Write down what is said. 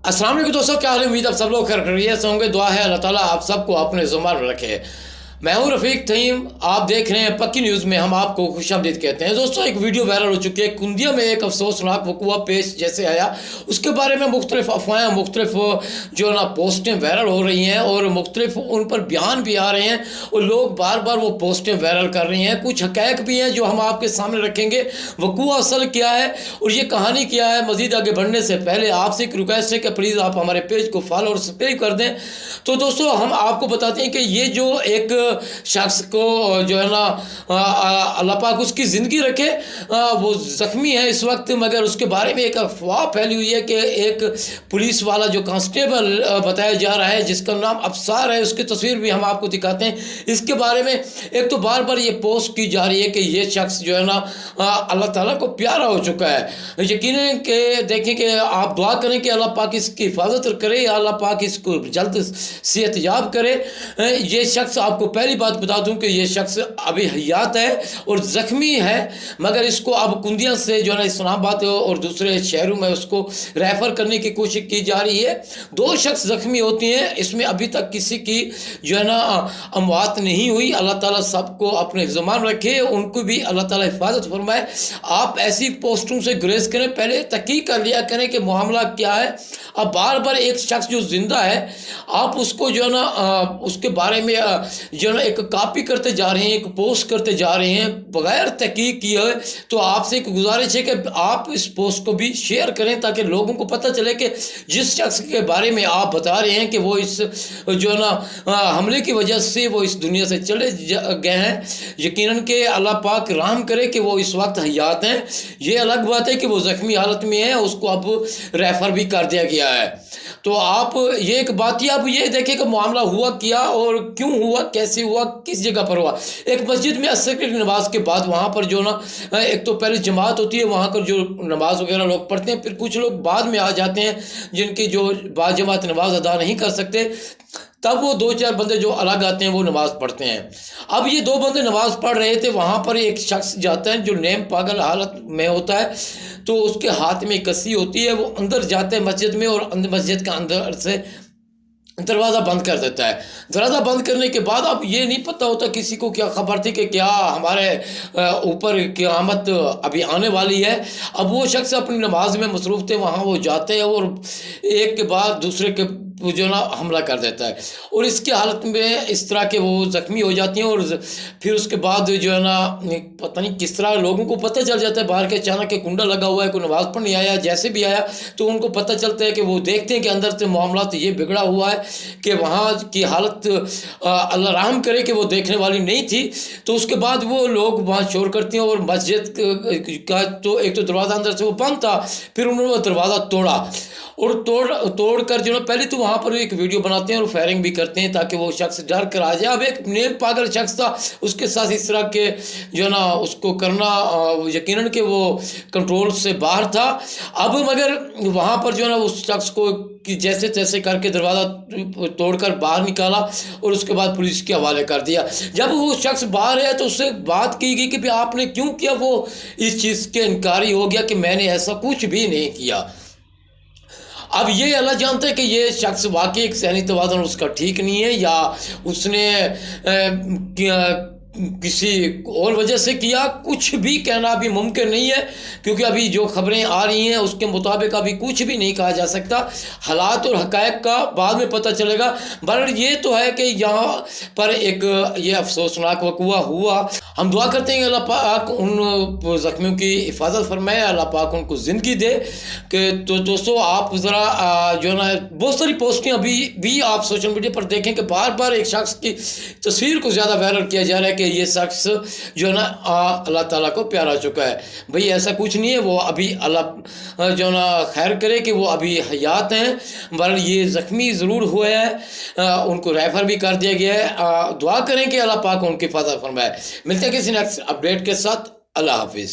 अस्सलाम वालेकुम दोस्तों, क्या हाल है। उम्मीद आप सब लोग खैरियत से होंगे। दुआ है अल्लाह ताला आप सबको अपने ज़ुबान में रखे। मैं हूं रफ़ीक तहीम, आप देख रहे हैं पक्की न्यूज़ में। हम आपको खुशामदीद कहते हैं। दोस्तों, एक वीडियो वायरल हो चुकी है। कुंदिया में एक अफसोसनाक वक़ूआ पेश जैसे आया, उसके बारे में मुख्तलिफ अफवाहें, मुख्तलिफ जो ना पोस्टें वायरल हो रही हैं और मुख्तलिफ उन पर बयान भी आ रहे हैं और लोग बार बार वो पोस्टें वायरल कर रही हैं। कुछ हक़ाइक़ भी हैं जो हम आपके सामने रखेंगे। वक़ूआ असल क्या है और ये कहानी क्या है। मज़ीद आगे बढ़ने से पहले आपसे एक रिक्वेस्ट है कि प्लीज़ आप हमारे पेज को फॉलो और सब्सक्राइब कर दें। तो दोस्तों, हम आपको बताते हैं कि ये जो एक शख्स को जो है ना अल्लाह पाक उसकी ज़िंदगी रखे, वो ज़ख्मी है इस वक्त, मगर उसके बारे में एक अफवाह फैली हुई है कि एक पुलिस वाला जो कांस्टेबल बताया जा रहा है जिसका नाम अफसार है, उसकी तस्वीर भी हम आपको दिखाते हैं। इसके बारे में एक तो बार बार ये पोस्ट की जा रही है कि ये शख्स जो है ना अल्लाह ताला को प्यारा हो चुका है। यकीनन कि देखें कि आप दुआ करें कि अल्लाह पाक इसकी हिफाजत करे, अल्लाह पाक इसको जल्द सेहत याब करे। ये शख्स, आपको पहली बात बता दूं कि ये शख्स अभी हयात है और ज़ख्मी है, मगर इसको अब कुंदिया से जो है ना इस्लामाबाद और दूसरे शहरों में उसको रेफ़र करने की कोशिश की जा रही है। 2 शख्स ज़ख्मी होती हैं, इसमें अभी तक किसी की जो है ना अमवात नहीं हुई। अल्लाह ताला सबको अपने ज़मान रखे, उनको भी अल्लाह ताला हिफाजत फरमाए। आप ऐसी पोस्टों से गुरेज करें, पहले तहकीक कर लिया करें कि मामला क्या है। अब बार बार एक शख्स जो ज़िंदा है, आप उसको जो है ना उसके बारे में जो है ना एक कॉपी करते जा रहे हैं, एक पोस्ट करते जा रहे हैं बग़ैर तहकीक किए। तो आपसे एक गुजारिश है कि आप इस पोस्ट को भी शेयर करें ताकि लोगों को पता चले कि जिस शख्स के बारे में आप बता रहे हैं कि वो इस जो है ना हमले की वजह से वो इस दुनिया से चले गए हैं। यकीनन कि अल्लाह पाक रहम करे कि वो इस वक्त हयात हैं। ये अलग बात है कि वो ज़ख्मी हालत में है, उसको अब रेफ़र भी कर दिया गया है। तो आप ये एक बात ही आप ये देखें कि मामला हुआ क्या और क्यों हुआ, कैसे हुआ, किस जगह पर हुआ। एक मस्जिद में असर की नमाज के बाद वहाँ पर जो ना एक तो पहले जमात होती है, वहाँ पर जो नमाज वगैरह लोग पढ़ते हैं, फिर कुछ लोग बाद में आ जाते हैं जिनकी जो बाजमात नमाज अदा नहीं कर सकते, तब वो 2-4 बंदे जो अलग आते हैं वो नमाज़ पढ़ते हैं। अब ये 2 बंदे नमाज़ पढ़ रहे थे, वहाँ पर एक शख्स जाता है जो नेम पागल हालत में होता है, तो उसके हाथ में कस्सी होती है। वो अंदर जाता है मस्जिद में और मस्जिद के अंदर से दरवाज़ा बंद कर देता है। दरवाज़ा बंद करने के बाद अब ये नहीं पता होता किसी को क्या खबर थी कि क्या हमारे ऊपर क़यामत अभी आने वाली है। अब वो शख्स अपनी नमाज में मसरूफ़ थे, वहाँ वो जाते हैं और एक के बाद दूसरे के जो ना हमला कर देता है और इसकी हालत में इस तरह के वो ज़ख्मी हो जाती हैं। और फिर उसके बाद जो है ना पता नहीं किस तरह लोगों को पता चल जाता है, बाहर के अचानक के कुंडा लगा हुआ है, कोई नमाज़ पढ़ने आया, जैसे भी आया तो उनको पता चलता है कि वो देखते हैं कि अंदर से मामला तो ये बिगड़ा हुआ है कि वहाँ की हालत अल्लाह रहम करे कि वो देखने वाली नहीं थी। तो उसके बाद वो लोग वहाँ शोर करते हैं और मस्जिद का तो एक तो दरवाज़ा अंदर से वो बंद था, फिर उन्होंने वो दरवाज़ा तोड़ा और तोड़ कर जो ना पहले तो वहाँ पर एक वीडियो बनाते हैं और फायरिंग भी करते हैं ताकि वो शख्स डर कर आ जाए। अब एक नेम पागल शख्स था, उसके साथ इस तरह के जो ना उसको करना यकीनन कि वो कंट्रोल से बाहर था। अब मगर वहाँ पर जो ना उस शख्स को कि जैसे तैसे करके दरवाज़ा तोड़कर बाहर निकाला और उसके बाद पुलिस के हवाले कर दिया। जब वो शख्स बाहर है तो उससे बात की गई कि भाई आपने क्यों किया, वो इस चीज़ के इनकारी हो गया कि मैंने ऐसा कुछ भी नहीं किया। अब ये अल्लाह जानता है कि ये शख्स वाकई एक सहनी तवाज़ुन उसका ठीक नहीं है या उसने किसी और वजह से किया। कुछ भी कहना अभी मुमकिन नहीं है क्योंकि अभी जो खबरें आ रही हैं उसके मुताबिक अभी कुछ भी नहीं कहा जा सकता। हालात और हक़ाइक़ का बाद में पता चलेगा। बहरहाल ये तो है कि यहाँ पर एक ये अफसोसनाक वक़ूआ हुआ। हम दुआ करते हैं कि अल्लाह पाक उन ज़ख्मियों की हिफाजत फरमाए, अल्लाह पाक उनको ज़िंदगी दे। कि तो दोस्तों, आप ज़रा जो है ना बहुत सारी पोस्टें अभी भी आप सोशल मीडिया पर देखें कि बार बार एक शख्स की तस्वीर को ज़्यादा वायरल किया जा रहा है कि ये शख्स जो है ना अल्लाह ताला को प्यारा हो चुका है। भाई ऐसा कुछ नहीं है, वो अभी अल्लाह जो ना खैर करे कि वो अभी हयात हैं। बहरहाल ये ज़ख्मी ज़रूर हुए हैं, उनको रेफ़र भी कर दिया गया है। दुआ करें कि अल्लाह पाक उनकी हिफाजत फरमाए। मिलते हैं किसी नेक्स्ट अपडेट के साथ। अल्लाह हाफिज़।